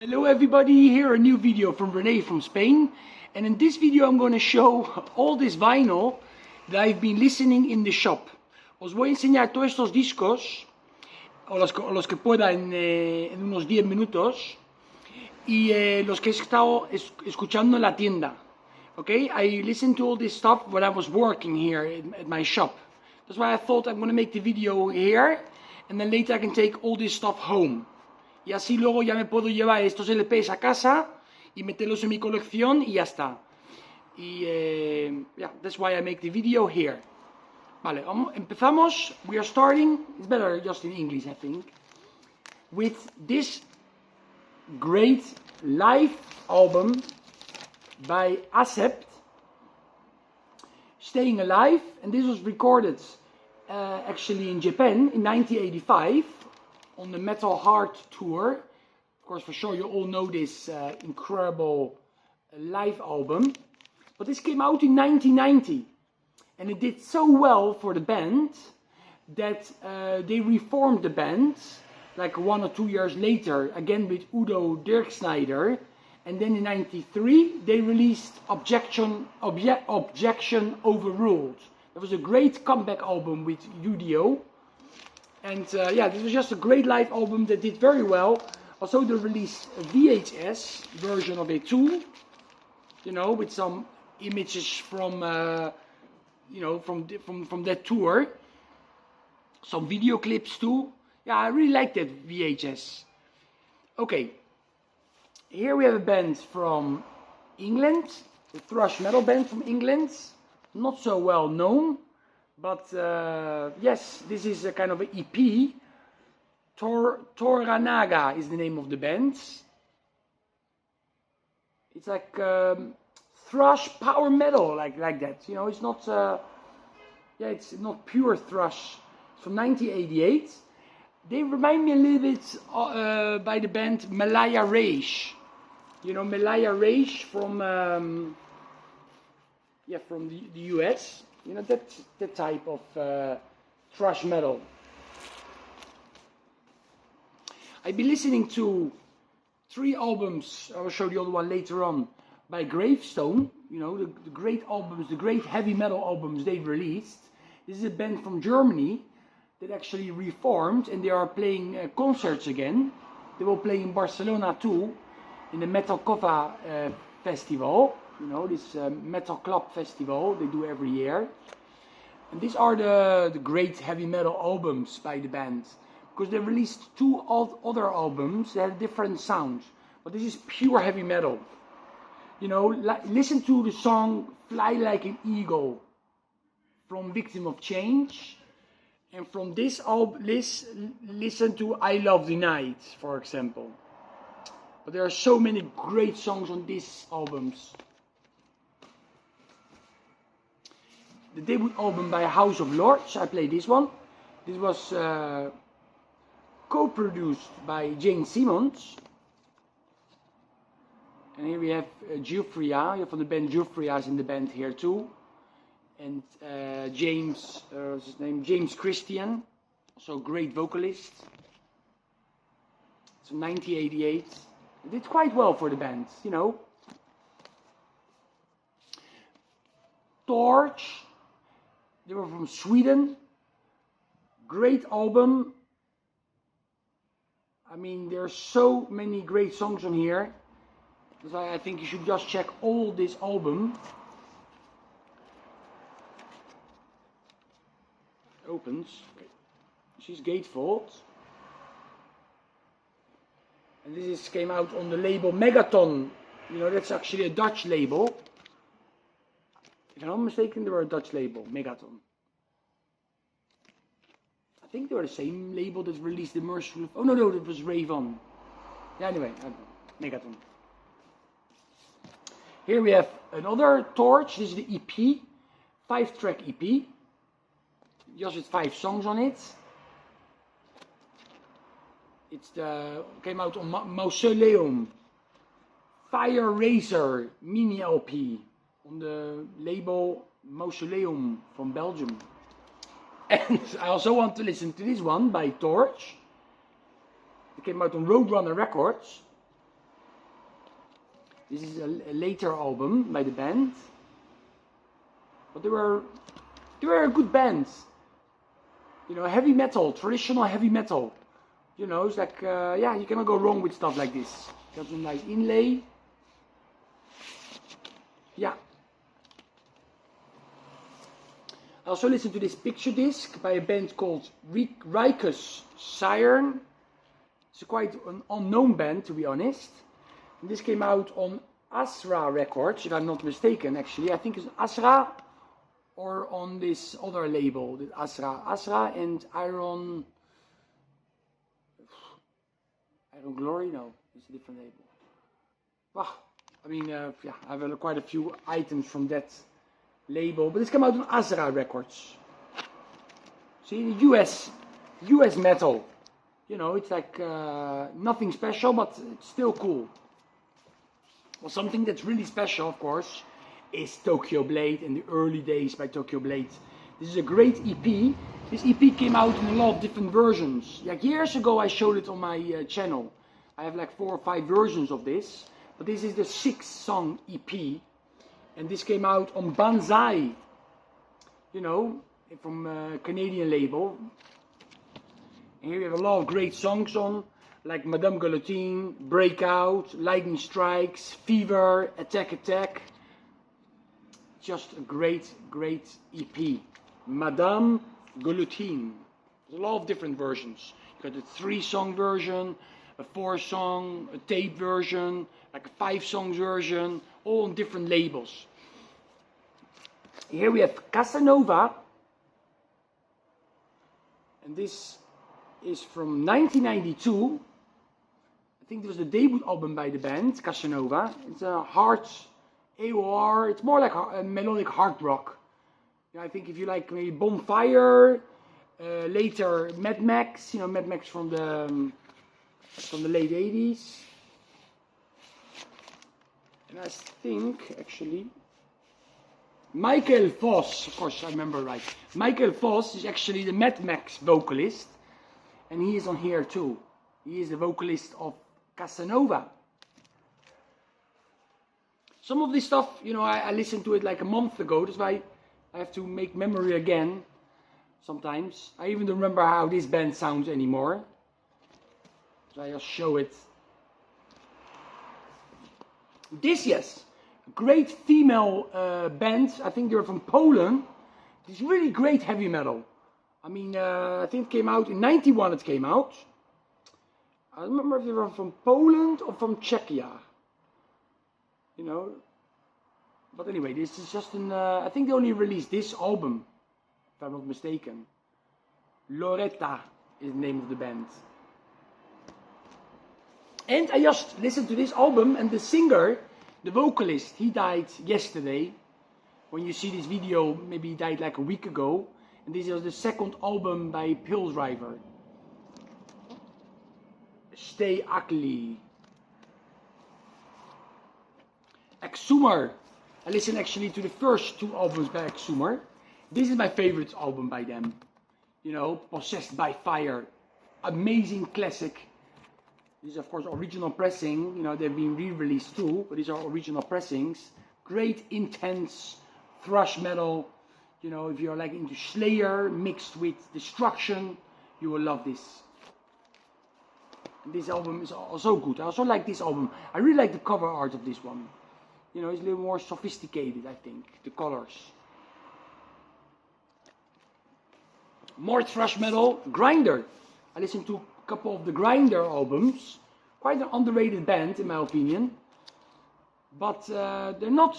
Hello everybody, here a new video from Rene from Spain, and in this video I'm going to show all this vinyl that I've been listening in the shop. Os voy a enseñar todos estos discos, o los que pueda en unos 10 minutos, y los que he estado escuchando en la tienda. Okay, I listened to all this stuff when I was working here at my shop. That's why I thought I'm going to make the video here, and then later I can take all this stuff home. Y así luego ya me puedo llevar estos LPs a casa y meterlos en mi colección y ya está. Y yeah, that's why I make the video here. Vale, empezamos. We are starting, it's better just in English I think, with this great live album by Accept, Staying Alive, and this was recorded actually in Japan in 1985. On the Metal Heart tour. Of course, for sure you all know this incredible live album. But this came out in 1990. And it did so well for the band that they reformed the band like 1 or 2 years later, again with Udo Dirksnyder. And then in 93 they released Objection Overruled. It was a great comeback album with UDO. And yeah, this was just a great live album that did very well. Also, they released a VHS version of it too, you know, with some images from, you know, from that tour. Some video clips too. Yeah, I really like that VHS. Okay, here we have a band from England, a thrash metal band from England, not so well known. But yes, this is a kind of an EP. Toranaga is the name of the band. It's like thrash power metal, like that. You know, it's not. Yeah, it's not pure thrash. It's from 1988. They remind me a little bit by the band Malaya Rage. You know, Malaya Rage from yeah, from the US. You know, that type of thrash metal. I've been listening to 3 albums, I will show the other one later on, by Gravestone. You know, the great albums, the great heavy metal albums they've released. This is a band from Germany that actually reformed, and they are playing concerts again. They will play in Barcelona too, in the Metal Kova festival. You know, this metal club festival they do every year. And these are the great heavy metal albums by the band. Because they released 2 other albums that had different sounds. But this is pure heavy metal. You know, listen to the song Fly Like an Eagle from Victim of Change. And from this album, listen to I Love the Night, for example. But there are so many great songs on these albums. The debut album by House of Lords, I played this one. This was co-produced by Jane Simmons. And here we have Giuffria, from the band Giuffria is in the band here too. And James, what's his name? James Christian, also a great vocalist. It's from 1988. It did quite well for the band, you know. Torch. They were from Sweden. Great album. I mean, there are so many great songs on here. So I think you should just check all this album. It opens. She's Gatefold. And this came out on the label Megaton. You know, that's actually a Dutch label. If I'm not mistaken, they were a Dutch label, Megaton. I think they were the same label that released the Merciful... Oh no, that was Raven. Yeah, anyway, Megaton. Here we have another Torch. This is the EP, 5-track EP. Just with 5 songs on it. It's came out on Mausoleum. Fire Razor mini LP. On the label Mausoleum from Belgium. And I also want to listen to this one by Torch. It came out on Roadrunner Records. This is a later album by the band, but they were a good band. You know, heavy metal, traditional heavy metal. You know, it's like yeah, you cannot go wrong with stuff like this. Got some nice inlay. Yeah. I also listened to this picture disc by a band called Rikus Siren. It's quite an unknown band, to be honest. And this came out on Asra Records, if I'm not mistaken, actually. I think it's Asra or on this other label, the Asra and Iron Glory. No, it's a different label. Well, I mean, yeah, I have quite a few items from that label, but this came out on Asra Records. See, the US metal. You know, it's like nothing special, but it's still cool. Well, something that's really special, of course, is Tokyo Blade and the early days by Tokyo Blade. This is a great EP. This EP came out in a lot of different versions. Like years ago, I showed it on my channel. I have like 4 or 5 versions of this, but this is the 6-song EP, and this came out on Banzai. You know, from a Canadian label. And here we have a lot of great songs on, like Madame Guillotine, Breakout, Lightning Strikes, Fever, Attack Attack. Just a great, great EP. Madame Guillotine. There's a lot of different versions. You got a 3-song version, a 4-song, a tape version, like a 5-song version, all on different labels. Here we have Casanova. And this is from 1992. I think it was the debut album by the band, Casanova. It's a hard AOR, it's more like a melodic hard rock. Yeah, I think if you like maybe Bonfire, later Mad Max, you know, Mad Max from the late 80s. And I think, actually, Michael Voss, of course I remember right. Michael Voss is actually the Mad Max vocalist. And he is on here too. He is the vocalist of Casanova. Some of this stuff, you know, I listened to it like a month ago. That's why I have to make memory again sometimes. I even don't remember how this band sounds anymore. So I just show it. This, yes. A great female band. I think they're from Poland. It's really great heavy metal. I mean, I think it came out in 91. It came out. I don't remember if they were from Poland or from Czechia. You know. But anyway, this is just an. I think they only released this album, if I'm not mistaken. Loretta is the name of the band. And I just listened to this album, and the singer, the vocalist, he died yesterday. When you see this video, maybe he died like a week ago. And this is the second album by Pill Driver. Stay Ugly. Exhumer. I listened actually to the first 2 albums by Exhumer. This is my favorite album by them. You know, Possessed by Fire. Amazing classic. This is of course original pressing. You know, they've been re-released too, but these are original pressings. Great intense thrash metal. You know, if you're like into Slayer mixed with Destruction, you will love this. And this album is also good. I also like this album. I really like the cover art of this one. You know, it's a little more sophisticated, I think, the colors. More thrash metal, Grinder. I listened to a couple of the Grinder albums. Quite an underrated band, in my opinion. But they're not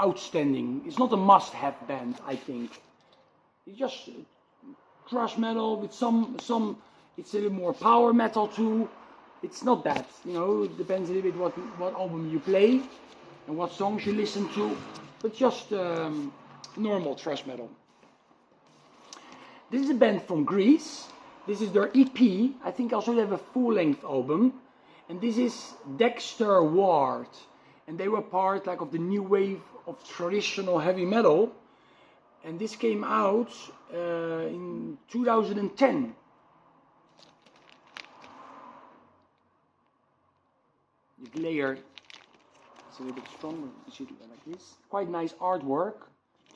outstanding. It's not a must-have band, I think. It's just thrash metal with some. It's a little more power metal too. It's not that, you know. It depends a little bit what album you play and what songs you listen to. But just normal thrash metal. This is a band from Greece. This is their EP. I think also they have a full-length album. And this is Dexter Ward. And they were part like of the new wave of traditional heavy metal. And this came out in 2010. The glare is a little bit stronger. You see it like this. Quite nice artwork.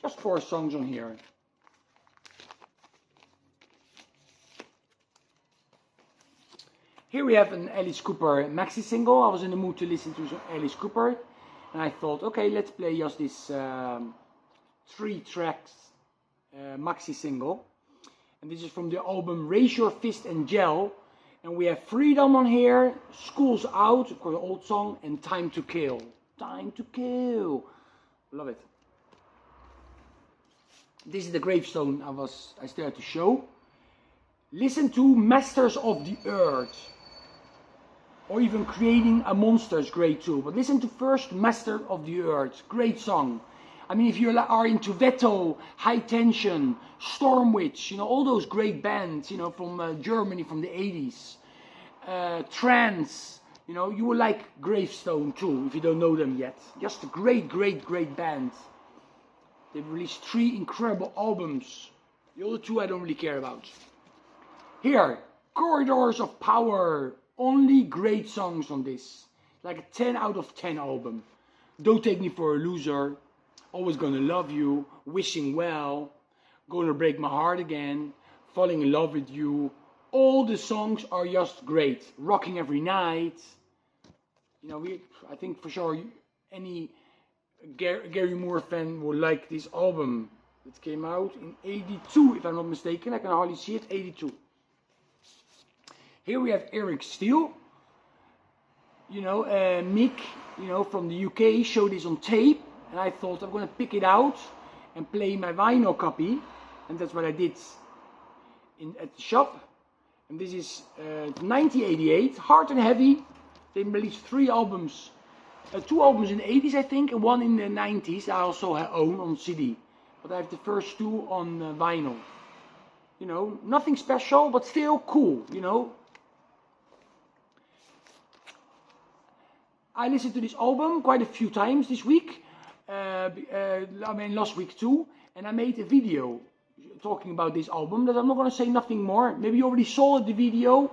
Just 4 songs on here. Here we have an Alice Cooper maxi single. I was in the mood to listen to some Alice Cooper, and I thought, okay, let's play just this 3 tracks maxi single. And this is from the album Raise Your Fist and Gel. And we have Freedom on here, School's Out, of course, an old song, and Time to Kill. Time to Kill. Love it. This is the gravestone I still had to show. Listen to Masters of the Earth. Or even Creating a Monster is great too. But listen to first Master of the Earth. Great song. I mean, if you are into Veto, High Tension, Stormwitch, you know, all those great bands, you know, from Germany from the 80s. Trance, you know, you will like Gravestone too, if you don't know them yet. Just a great, great, great band. They've released 3 incredible albums. The other 2 I don't really care about. Here, Corridors of Power. Only great songs on this. Like a 10 out of 10 album. Don't Take Me for a Loser. Always Gonna Love You. Wishing Well. Gonna Break My Heart Again. Falling in Love with You. All the songs are just great. Rocking Every Night. You know, I think for sure any Gary Moore fan will like this album. It came out in 82, if I'm not mistaken. I can hardly see it. 82. Here we have Eric Steele, you know, Mick, you know, from the UK showed this on tape, and I thought I'm going to pick it out and play my vinyl copy, and that's what I did at the shop. And this is 1988, Hard and Heavy. They released 3 albums, 2 albums in the 80s I think, and 1 in the 90s. I also own on CD, but I have the first 2 on vinyl. You know, nothing special, but still cool, you know. I listened to this album quite a few times this week, I mean last week too, and I made a video talking about this album that I'm not going to say nothing more. Maybe you already saw the video,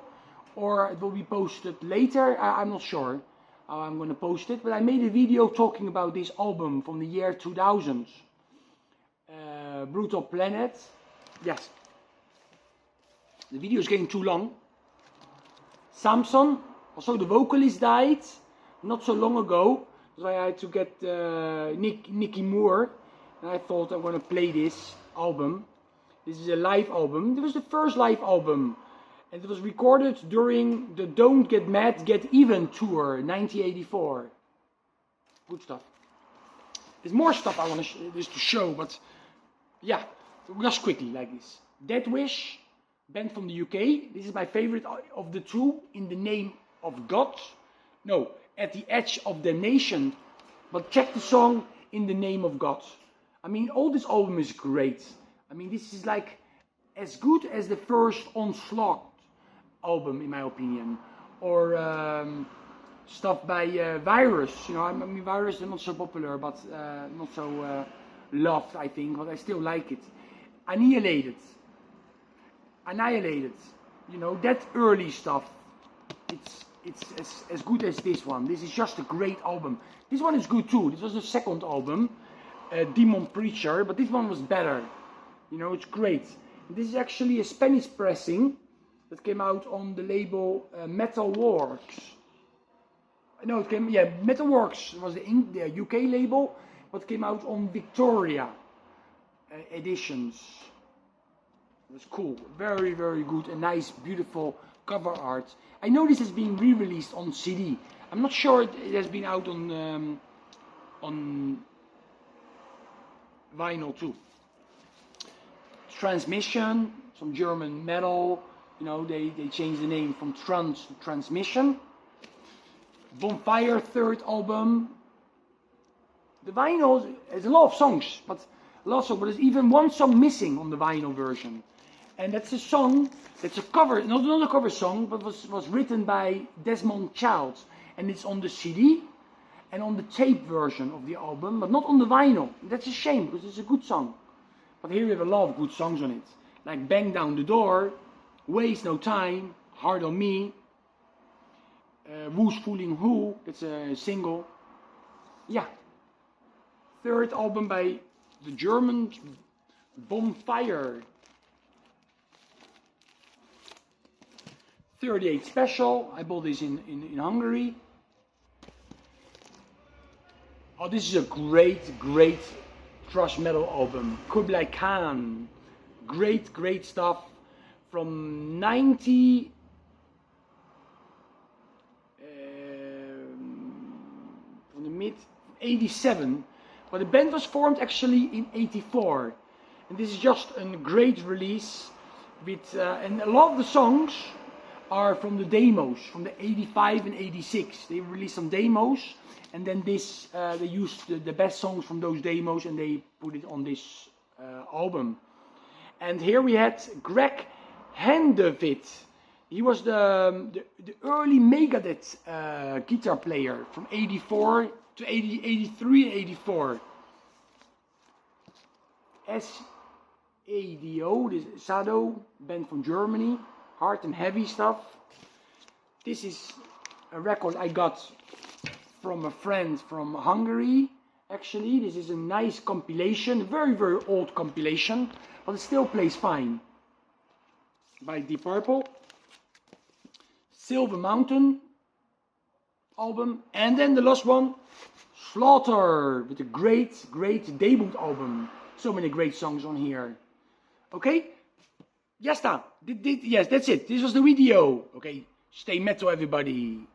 or it will be posted later, I'm not sure how I'm going to post it, but I made a video talking about this album from the year 2000. Brutal Planet, yes. The video is getting too long. Samson, also the vocalist died. Not so long ago, so I had to get Nicky Moore, and I thought I'm going to play this album. This is a live album. It was the first live album, and it was recorded during the Don't Get Mad, Get Even tour, 1984. Good stuff. There's more stuff I want to show, but yeah, just quickly like this. Dead Wish, band from the UK. This is my favorite of the 2. In the Name of God. No. At the Edge of Damnation, but check the song In the Name of God. I mean, all this album is great. I mean, this is like as good as the first Onslaught album, in my opinion, or stuff by Virus. You know, I mean, Virus is not so popular, but not so loved, I think, but I still like it. Annihilated. You know, that early stuff. It's as good as this one. This is just a great album. This one is good too. This was the second album, Demon Preacher, but this one was better. You know, it's great. This is actually a Spanish pressing that came out on the label Metalworks. No, it came, yeah, Metalworks was the UK label, but came out on Victoria editions. It was cool. Very, very good. A nice, beautiful cover art. I know this has been re-released on CD. I'm not sure it has been out on vinyl too. Transmission, some German metal. You know, they changed the name from Trance to Transmission. Bonfire, 3rd album. The vinyl has a lot of songs, but there's even one song missing on the vinyl version. And that's a song, that's a cover, not a cover song, but was written by Desmond Child. And it's on the CD and on the tape version of the album, but not on the vinyl. That's a shame, because it's a good song. But here we have a lot of good songs on it. Like Bang Down the Door, Waste No Time, Hard on Me, Who's Fooling Who, that's a single. Yeah. Third album by the German Bonfire. 38 Special, I bought this in Hungary. Oh, this is a great thrash metal album. Kublai Khan. Great stuff. From 90... from the mid 87. But the band was formed actually in 84. And this is just a great release. With, and a lot of the songs are from the demos, from the 85 and 86. They released some demos, and then this they used the best songs from those demos and they put it on this album. And here we had Greg Handewitt. He was the early Megadeth guitar player from 84 to 83 and 84. SADO, this is Sado, band from Germany. Hard and heavy stuff. This is a record I got from a friend from Hungary. Actually, this is a nice compilation, very old compilation, but it still plays fine. By Deep Purple. Silver Mountain album, and then the last one, Slaughter, with a great debut album. So many great songs on here. Okay. Yes, that's it. This was the video. Okay, stay metal, everybody.